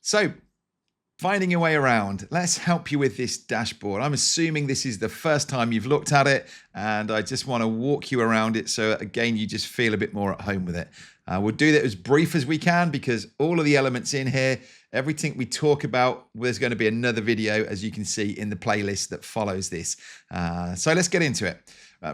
So finding your way around, let's help you with this dashboard. I'm assuming this is the first time you've looked at it, and I just want to walk you around it so again you just feel a bit more at home with it. We'll do that as brief as we can because all of the elements in here, everything we talk about, there's going to be another video, as you can see, in the playlist that follows this. So let's get into it.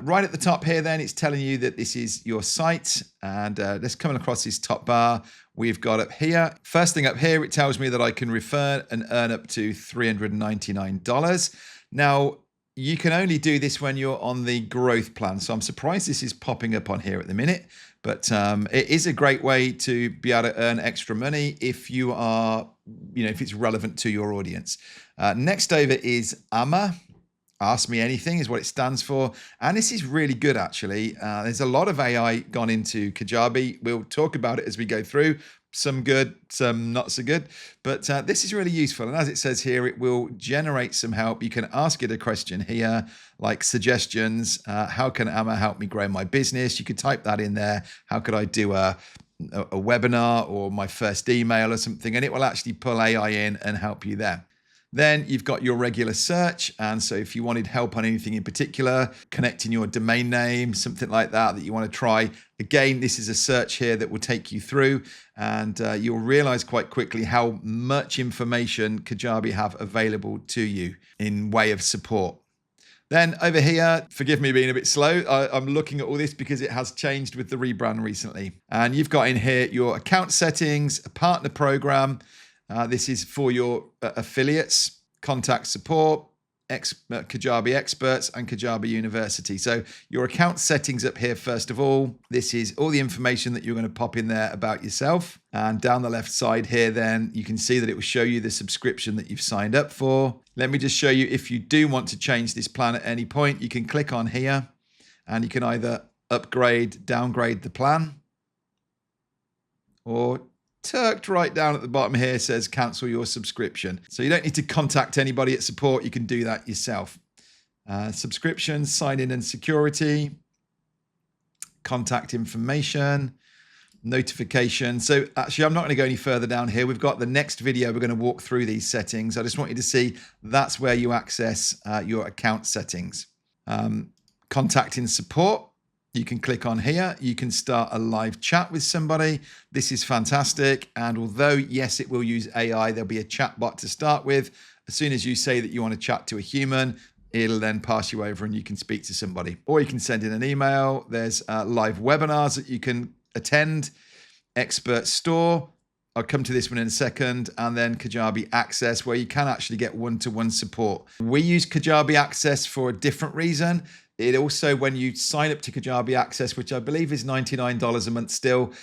Right at the top here then, it's telling you that this is your site, and let's come across this top bar. We've got up here, first thing up here, it tells me that I can refer and earn up to $399. Now, you can only do this when you're on the growth plan. So I'm surprised this is popping up on here at the minute, but it is a great way to be able to earn extra money if you are, if it's relevant to your audience. Next over is AMA. Ask Me Anything is what it stands for. And this is really good, actually. There's a lot of AI gone into Kajabi. We'll talk about it as we go through. Some good, some not so good. But this is really useful. And as it says here, it will generate some help. You can ask it a question here, like suggestions. How can AMA help me grow my business? You could type that in there. How could I do a webinar or my first email or something? And it will actually pull AI in and help you there. Then you've got your regular search. And so if you wanted help on anything in particular, connecting your domain name, something like that you want to try, again, this is a search here that will take you through, and you'll realize quite quickly how much information Kajabi have available to you in way of support. Then over here, forgive me being a bit slow. I'm looking at all this because it has changed with the rebrand recently. And you've got in here your account settings, a partner program. This is for your affiliates, contact support, Kajabi experts, and Kajabi University. So your account settings up here, first of all, this is all the information that you're going to pop in there about yourself. And down the left side here, then you can see that it will show you the subscription that you've signed up for. Let me just show you, if you do want to change this plan at any point, you can click on here and you can either upgrade, downgrade the plan, or tucked right down at the bottom here says cancel your subscription. So you don't need to contact anybody at support. You can do that yourself. Subscriptions, sign in and security, contact information, notification. So actually, I'm not going to go any further down here. We've got the next video. We're going to walk through these settings. I just want you to see that's where you access your account settings. Contacting support. You can click on here. You can start a live chat with somebody. This is fantastic. And although, yes, it will use AI, there'll be a chat bot to start with. As soon as you say that you want to chat to a human, it'll then pass you over and you can speak to somebody. Or you can send in an email. There's live webinars that you can attend. Expert store. I'll come to this one in a second. And then Kajabi Access, where you can actually get one-to-one support. We use Kajabi Access for a different reason. It also, when you sign up to Kajabi Access, which I believe is $99 a month still,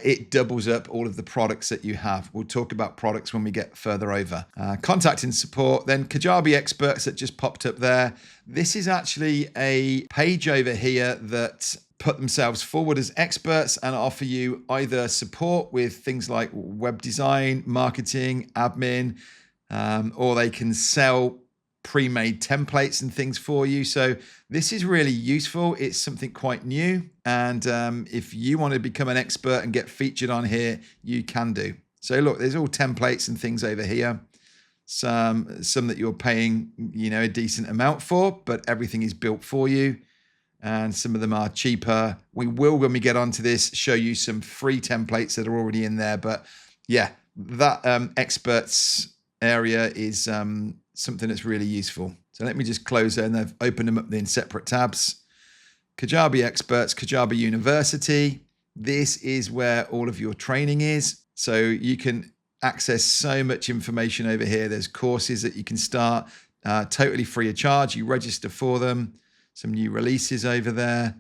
it doubles up all of the products that you have. We'll talk about products when we get further over. Contacting support, then Kajabi Experts that just popped up there. This is actually a page over here that put themselves forward as experts and offer you either support with things like web design, marketing, admin, or they can sell pre-made templates and things for you. So this is really useful. It's something quite new. And if you want to become an expert and get featured on here, you can do. So look, there's all templates and things over here. Some that you're paying, a decent amount for, but everything is built for you. And some of them are cheaper. We will, when we get onto this, show you some free templates that are already in there. But yeah, that experts area is something that's really useful. So let me just close there, and I've opened them up in separate tabs. Kajabi Experts, Kajabi University. This is where all of your training is. So you can access so much information over here. There's courses that you can start totally free of charge. You register for them. Some new releases over there.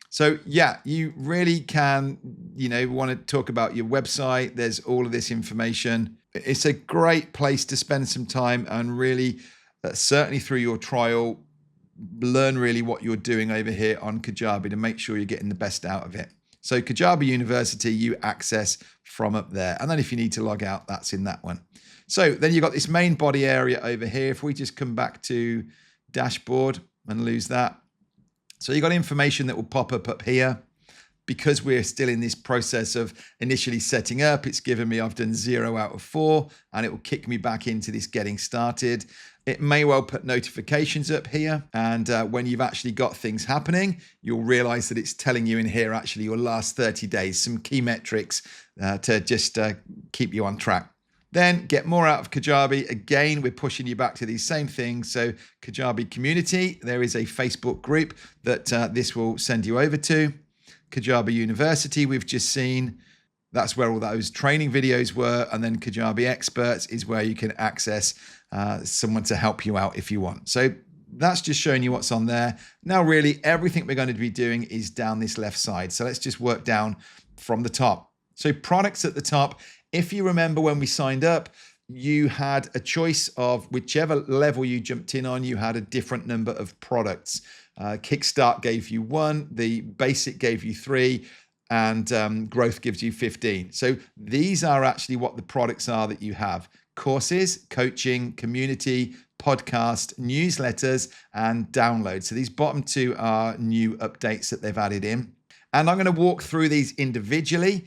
So yeah, you really can, want to talk about your website. There's all of this information. It's a great place to spend some time and really, certainly through your trial, learn really what you're doing over here on Kajabi to make sure you're getting the best out of it. So Kajabi University, you access from up there. And then if you need to log out, that's in that one. So then you've got this main body area over here. If we just come back to dashboard and lose that. So you've got information that will pop up here. because we're still in this process of initially setting up, it's given me, I've done 0 out of 4, and it will kick me back into this getting started. It may well put notifications up here. And when you've actually got things happening, you'll realize that it's telling you in here actually your last 30 days, some key metrics to just keep you on track. Then get more out of Kajabi. Again, we're pushing you back to these same things. So Kajabi community, there is a Facebook group that this will send you over to. Kajabi University, we've just seen. That's where all those training videos were. And then Kajabi Experts is where you can access someone to help you out if you want. So that's just showing you what's on there. Now, really, everything we're going to be doing is down this left side. So let's just work down from the top. So products at the top. If you remember when we signed up, you had a choice of whichever level you jumped in on, you had a different number of products. Kickstart gave you 1, the basic gave you 3, and growth gives you 15. So these are actually what the products are that you have: courses, coaching, community, podcast, newsletters, and downloads. So these bottom 2 are new updates that they've added in. And I'm going to walk through these individually.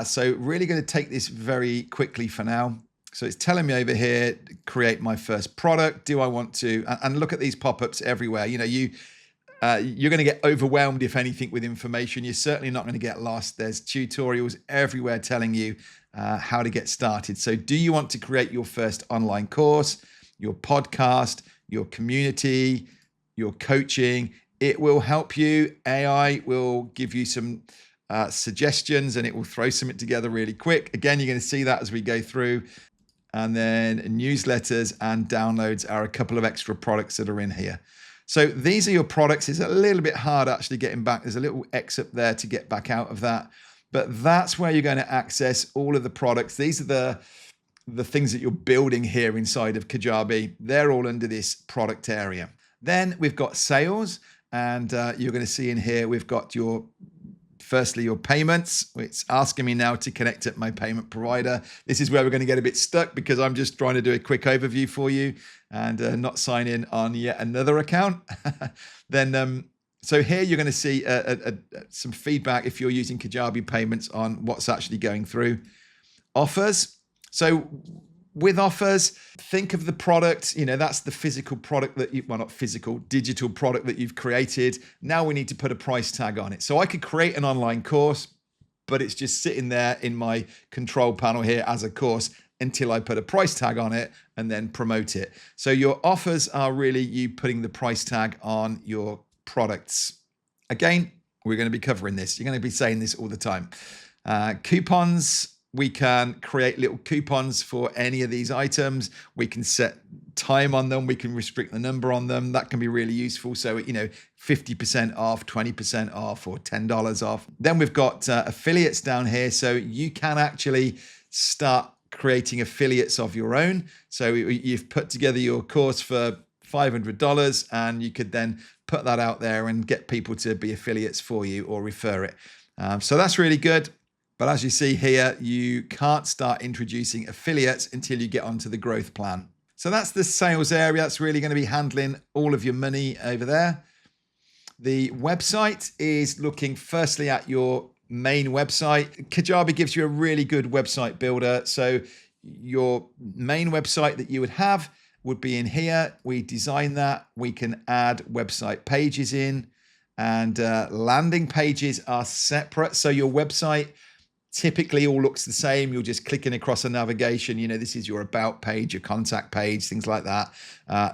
So really going to take this very quickly for now. So it's telling me over here, create my first product. Do I want to, and look at these pop-ups everywhere. You know, you're going to get overwhelmed, if anything, with information. You're certainly not going to get lost. There's tutorials everywhere telling you how to get started. So do you want to create your first online course, your podcast, your community, your coaching? It will help you. AI will give you some suggestions, and it will throw something together really quick. Again, you're going to see that as we go through. And then newsletters and downloads are a couple of extra products that are in here. So these are your products. It's a little bit hard actually getting back. There's a little X up there to get back out of that. But that's where you're going to access all of the products. These are the things that you're building here inside of Kajabi. They're all under this product area. Then we've got sales, and you're going to see in here we've got firstly, your payments. It's asking me now to connect at my payment provider. This is where we're going to get a bit stuck because I'm just trying to do a quick overview for you and not sign in on yet another account. Then, so here you're going to see some feedback if you're using Kajabi payments on what's actually going through. Offers. So with offers, think of the product, that's the physical product that well, not physical, digital product that you've created. Now we need to put a price tag on it. So I could create an online course, but it's just sitting there in my control panel here as a course until I put a price tag on it and then promote it. So your offers are really you putting the price tag on your products. Again, we're going to be covering this. You're going to be saying this all the time. Coupons. We can create little coupons for any of these items. We can set time on them. We can restrict the number on them. That can be really useful. So, 50% off, 20% off, or $10 off. Then we've got affiliates down here. So you can actually start creating affiliates of your own. So you've put together your course for $500, and you could then put that out there and get people to be affiliates for you or refer it. So that's really good. But as you see here, you can't start introducing affiliates until you get onto the growth plan. So that's the sales area. That's really going to be handling all of your money over there. The website is looking firstly at your main website. Kajabi gives you a really good website builder. So your main website that you would have would be in here. We design that. We can add website pages in, and landing pages are separate. So your website typically all looks the same. You're just clicking across a navigation. This is your about page, your contact page, things like that.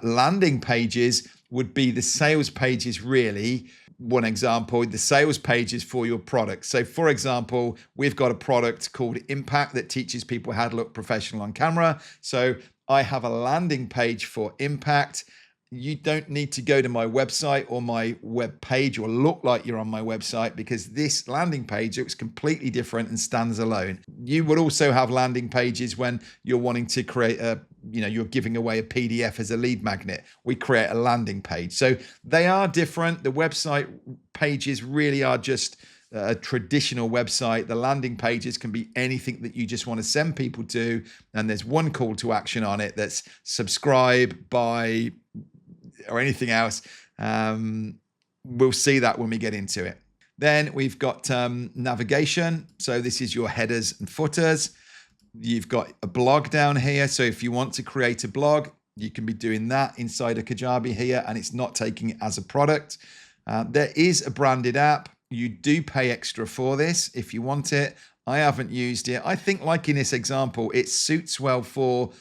Landing pages would be the sales pages, really. One example, the sales pages for your product. So for example, we've got a product called Impact that teaches people how to look professional on camera. So I have a landing page for Impact. You don't need to go to my website or my web page or look like you're on my website, because this landing page looks completely different and stands alone. You would also have landing pages when you're wanting to create you're giving away a PDF as a lead magnet. We create a landing page. So they are different. The website pages really are just a traditional website. The landing pages can be anything that you just want to send people to. And there's one call to action on it that's subscribe, buy, or anything else. We'll see that when we get into it. Then we've got navigation. So this is your headers and footers. You've got a blog down here. So if you want to create a blog, you can be doing that inside of Kajabi here, and it's not taking it as a product. There is a branded app. You do pay extra for this if you want it. I haven't used it. I think, like in this example, it suits well for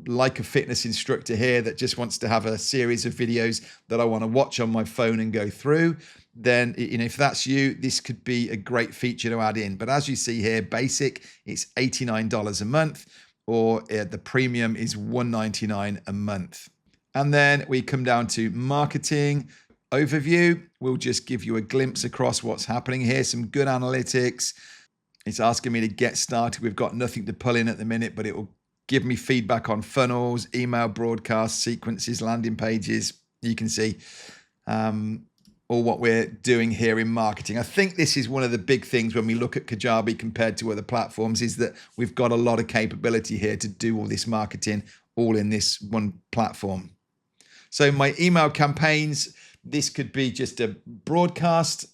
like a fitness instructor here that just wants to have a series of videos that I want to watch on my phone and go through. Then, if that's you, this could be a great feature to add in. But as you see here, basic, it's $89 a month, or the premium is $199 a month. And then we come down to marketing overview. We'll just give you a glimpse across what's happening here. Some good analytics. It's asking me to get started. We've got nothing to pull in at the minute, but it will give me feedback on funnels, email broadcasts, sequences, landing pages. You can see all what we're doing here in marketing. I think this is one of the big things when we look at Kajabi compared to other platforms, is that we've got a lot of capability here to do all this marketing all in this one platform. So my email campaigns, this could be just a broadcast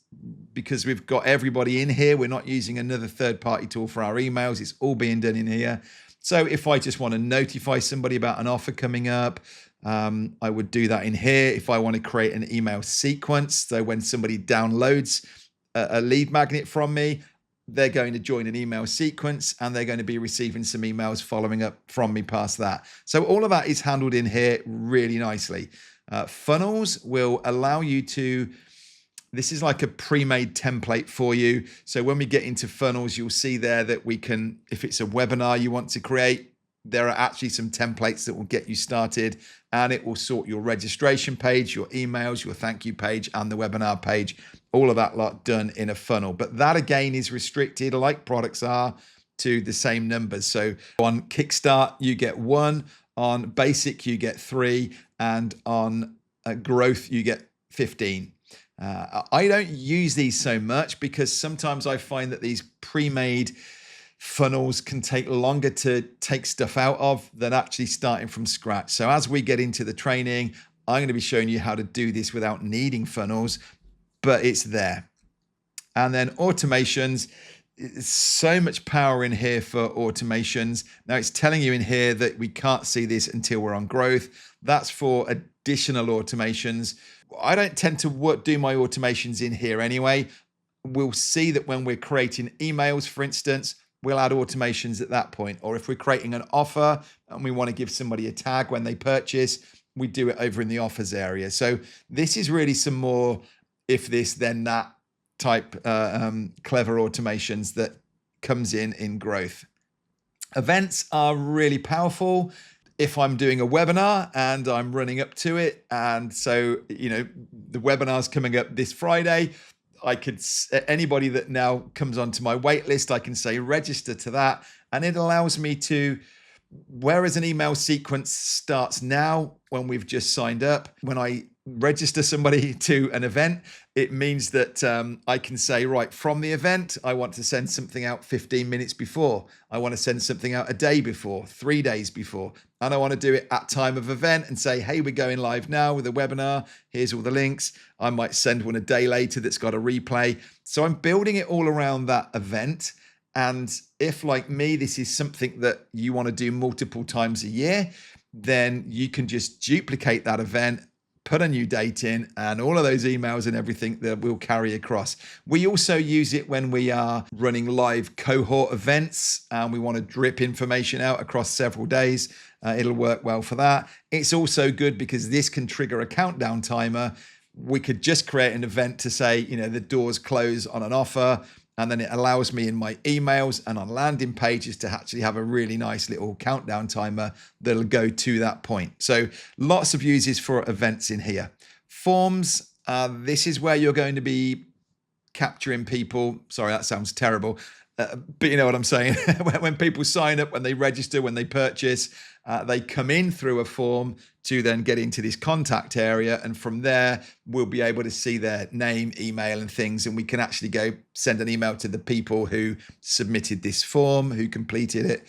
because we've got everybody in here. We're not using another third-party tool for our emails. It's all being done in here. So if I just want to notify somebody about an offer coming up, I would do that in here. If I want to create an email sequence, so when somebody downloads a lead magnet from me, they're going to join an email sequence and they're going to be receiving some emails following up from me past that. So all of that is handled in here really nicely. Funnels will allow you to, this is like a pre-made template for you. So when we get into funnels, you'll see there that we can, if it's a webinar you want to create, there are actually some templates that will get you started, and it will sort your registration page, your emails, your thank you page, and the webinar page, all of that lot done in a funnel. But that again is restricted, like products are, to the same numbers. So on Kickstart, you get 1, on Basic, you get 3, and on Growth, you get 15. I don't use these so much because sometimes I find that these pre-made funnels can take longer to take stuff out of than actually starting from scratch. So as we get into the training, I'm going to be showing you how to do this without needing funnels, but it's there. And then automations, so much power in here for automations. Now it's telling you in here that we can't see this until we're on growth. That's for additional automations. I don't tend to do my automations in here anyway. We'll see that when we're creating emails, for instance, we'll add automations at that point. Or if we're creating an offer and we want to give somebody a tag when they purchase, we do it over in the offers area. So this is really some more if this, then that type clever automations that comes in growth. Events are really powerful. If I'm doing a webinar and I'm running up to it, and so, the webinar's coming up this Friday, I could, anybody that now comes onto my wait list, I can say register to that. And it allows me to, whereas an email sequence starts now when we've just signed up, when I register somebody to an event, it means that I can say, right, from the event, I want to send something out 15 minutes before. I want to send something out a day before, 3 days before. And I want to do it at time of event and say, hey, we're going live now with a webinar. Here's all the links. I might send one a day later that's got a replay. So I'm building it all around that event. And if, like me, this is something that you want to do multiple times a year, then you can just duplicate that event, put a new date in, and all of those emails and everything that we'll carry across. We also use it when we are running live cohort events and we want to drip information out across several days. It'll work well for that. It's also good because this can trigger a countdown timer. We could just create an event to say, the doors close on an offer, and then it allows me in my emails and on landing pages to actually have a really nice little countdown timer that'll go to that point. So lots of uses for events in here. Forms, this is where you're going to be capturing people. Sorry, that sounds terrible. But you know what I'm saying? When people sign up, when they register, when they purchase, they come in through a form to then get into this contact area. And from there, we'll be able to see their name, email, and things. And we can actually go send an email to the people who submitted this form, who completed it.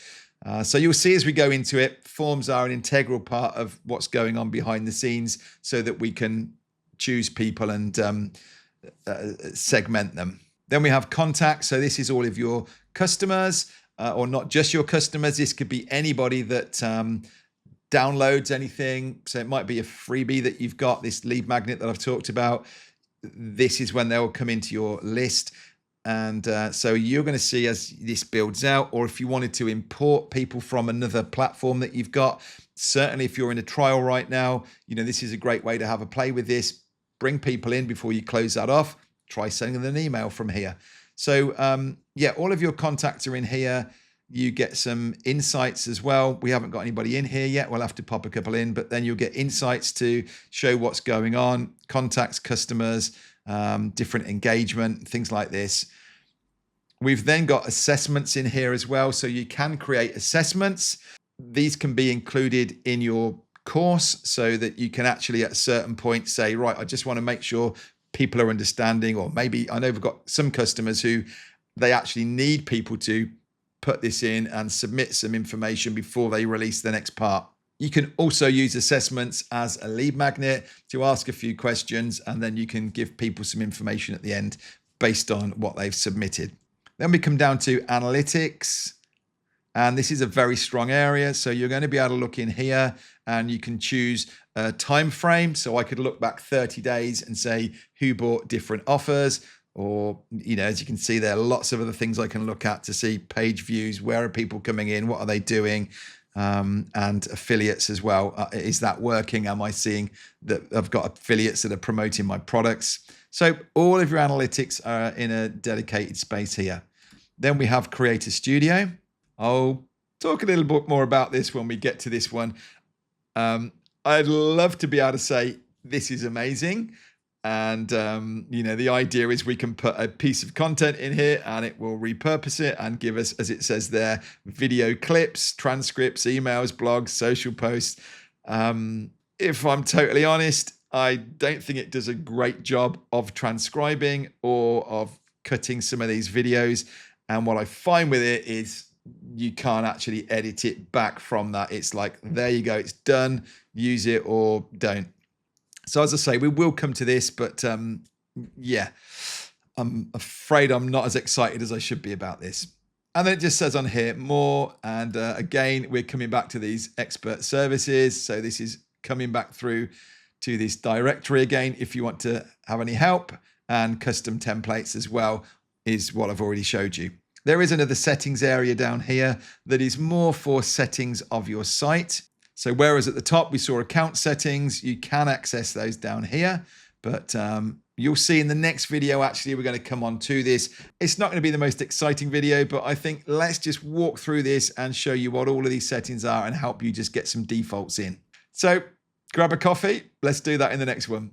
So you'll see as we go into it, forms are an integral part of what's going on behind the scenes so that we can choose people and segment them. Then we have contacts. So this is all of your customers, or not just your customers. This could be anybody that downloads anything. So it might be a freebie that you've got, this lead magnet that I've talked about. This is when they'll come into your list. And so you're going to see as this builds out, or if you wanted to import people from another platform that you've got, certainly if you're in a trial right now, this is a great way to have a play with this. Bring people in before you close that off. Try sending them an email from here. So yeah, all of your contacts are in here. You get some insights as well. We haven't got anybody in here yet. We'll have to pop a couple in, but then you'll get insights to show what's going on, contacts, customers, different engagement, things like this. We've then got assessments in here as well. So you can create assessments. These can be included in your course so that you can actually at a certain point say, right, I just want to make sure people are understanding, or maybe I know we've got some customers who they actually need people to put this in and submit some information before they release the next part. You can also use assessments as a lead magnet to ask a few questions, and then you can give people some information at the end based on what they've submitted. Then we come down to analytics, and this is a very strong area. So you're going to be able to look in here and you can choose a time frame. So I could look back 30 days and say who bought different offers, or, as you can see, there are lots of other things I can look at to see page views. Where are people coming in? What are they doing? And affiliates as well. Is that working? Am I seeing that I've got affiliates that are promoting my products? So all of your analytics are in a dedicated space here. Then we have Creator Studio. I'll talk a little bit more about this when we get to this one. I'd love to be able to say this is amazing. And, the idea is we can put a piece of content in here and it will repurpose it and give us, as it says there, video clips, transcripts, emails, blogs, social posts. If I'm totally honest, I don't think it does a great job of transcribing or of cutting some of these videos. And what I find with it is you can't actually edit it back from that. It's like, there you go, it's done, use it or don't. So as I say, we will come to this, but yeah, I'm afraid I'm not as excited as I should be about this. And then it just says on here, more. And again, we're coming back to these expert services. So this is coming back through to this directory again, if you want to have any help, and custom templates as well is what I've already showed you. There is another settings area down here that is more for settings of your site. So whereas at the top we saw account settings, you can access those down here, but you'll see in the next video, actually, we're going to come on to this. It's not going to be the most exciting video, but I think let's just walk through this and show you what all of these settings are and help you just get some defaults in. So grab a coffee. Let's do that in the next one.